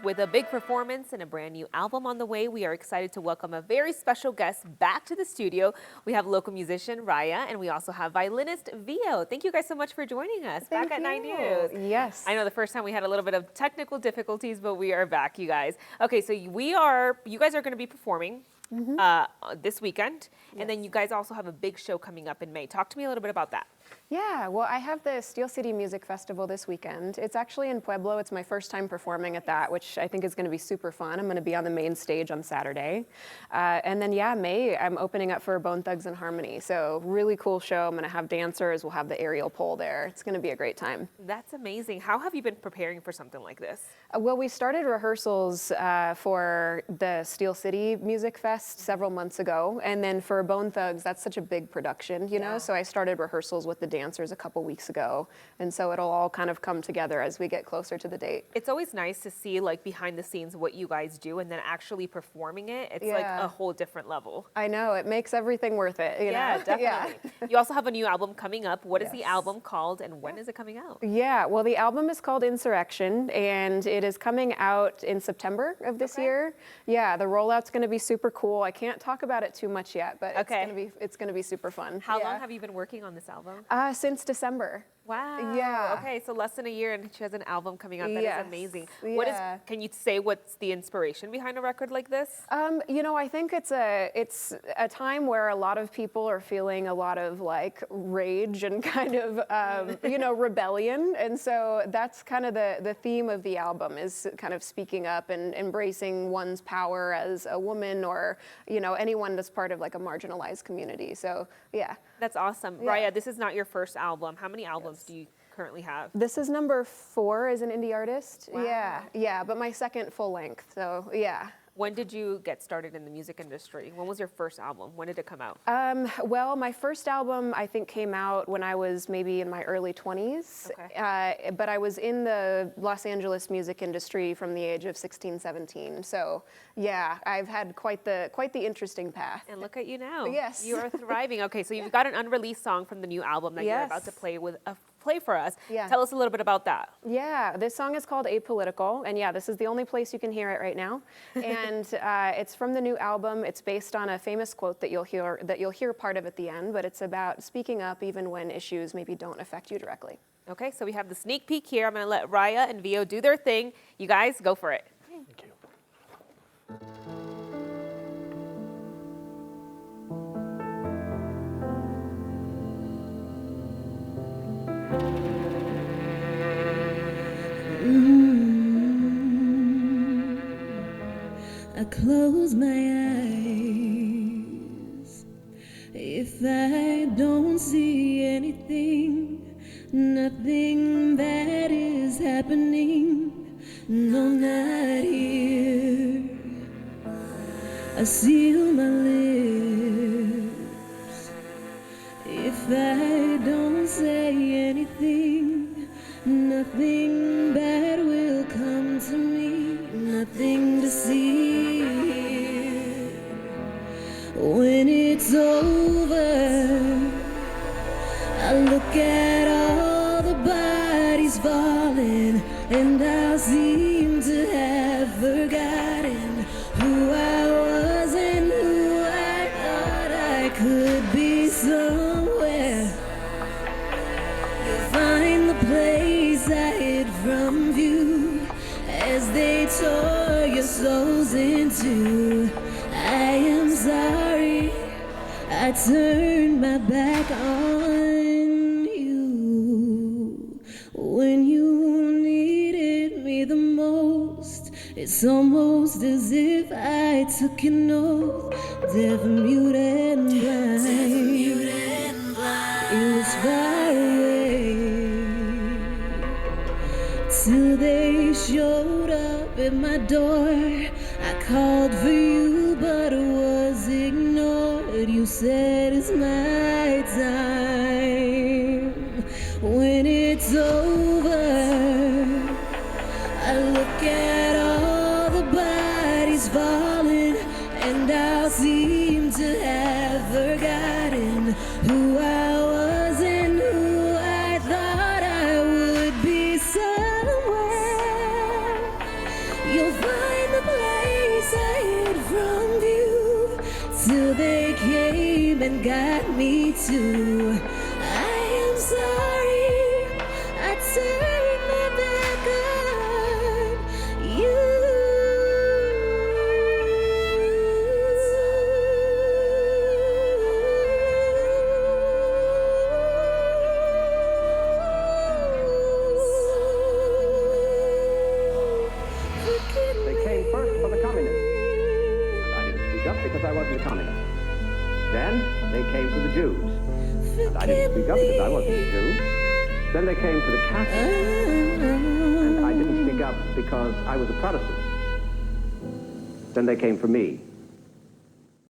With a big performance and a brand new album on the way, we are excited to welcome a very special guest back to the studio. We have local musician Riah, and we also have violinist Vio. Thank you guys so much for joining us back at 9 News. Yes. I know the first time we had a little bit of technical difficulties, but we are back, you guys. Okay, so you guys are going to be performing this weekend, and then you guys also have a big show coming up in May. Talk to me a little bit about that. Yeah, well, I have the Steel City Music Festival this weekend. It's actually in Pueblo. It's my first time performing at that, which I think is going to be super fun. I'm going to be on the main stage on Saturday. And then, yeah, May, I'm opening up for Bone Thugs and Harmony. So really cool show. I'm going to have dancers. We'll have the aerial pole there. It's going to be a great time. That's amazing. How have you been preparing for something like this? Well, we started rehearsals for the Steel City Music Fest several months ago. And then for Bone Thugs, that's such a big production, you know? So I started rehearsals with the dancers a couple weeks ago, and so it'll all kind of come together as we get closer to the date. It's always nice to see like behind the scenes what you guys do, and then actually performing it. It's like a whole different level. I know, it makes everything worth it. You know? Definitely. Yeah. You also have a new album coming up. What is the album called, and when is it coming out? Yeah, well, the album is called Insurrection, and it is coming out in September of this year. Yeah, the rollout's going to be super cool. I can't talk about it too much yet, but it's going to be super fun. How long have you been working on this album? Since December. Wow. Yeah. Okay, so less than a year, and she has an album coming out. That is amazing. Yeah. Can you say what's the inspiration behind a record like this? You know, I think it's a time where a lot of people are feeling a lot of like rage and kind of you know, rebellion, and so that's kind of the theme of the album, is kind of speaking up and embracing one's power as a woman, or you know, anyone that's part of like a marginalized community. So yeah. That's awesome. Riah, this is not your first album. How many albums do you currently have? This is number 4 as an indie artist. Wow. Yeah, but my second full length, so yeah. When did you get started in the music industry? When was your first album? When did it come out? Well, my first album, I think, came out when I was maybe in my early 20s. Okay. But I was in the Los Angeles music industry from the age of 16, 17. So yeah, I've had quite the interesting path. And look at you now. Yes. You are thriving. Okay, so you've got an unreleased song from the new album that you're about to play for us. Yeah. Tell us a little bit about that. Yeah, this song is called Apolitical, and yeah, this is the only place you can hear it right now. And it's from the new album. It's based on a famous quote that you'll hear part of at the end, but it's about speaking up even when issues maybe don't affect you directly. Okay, so we have the sneak peek here. I'm going to let Riah and Vio do their thing. You guys, go for it. Thank you. I close my eyes. If I don't see anything, nothing bad is happening, no, not here. I seal my lips. If I don't say anything, nothing bad will come to me, nothing to see. When it's over, I look at all the bodies falling, and I seem to have forgotten who I was and who I thought I could be. Somewhere you'll find the place I hid from view as they tore your souls in two. I am sorry I turned my back on you when you needed me the most. It's almost as if I took an oath, deaf, mute, and blind. It was far away till they showed up at my door. I called for you, but was ignored. You said it's my time. When it's over, I look at all the bodies falling, and I'll seem to have forgotten who I was and who I thought I would be. Somewhere you'll till they came and got me too. I am sorry, I turned my back on you. They came first for the communists. And I didn't speak up because I wasn't a communist. Then they came for the Jews. And I didn't speak up because I wasn't a Jew. Then they came for the Catholics. And I didn't speak up because I was a Protestant. Then they came for me.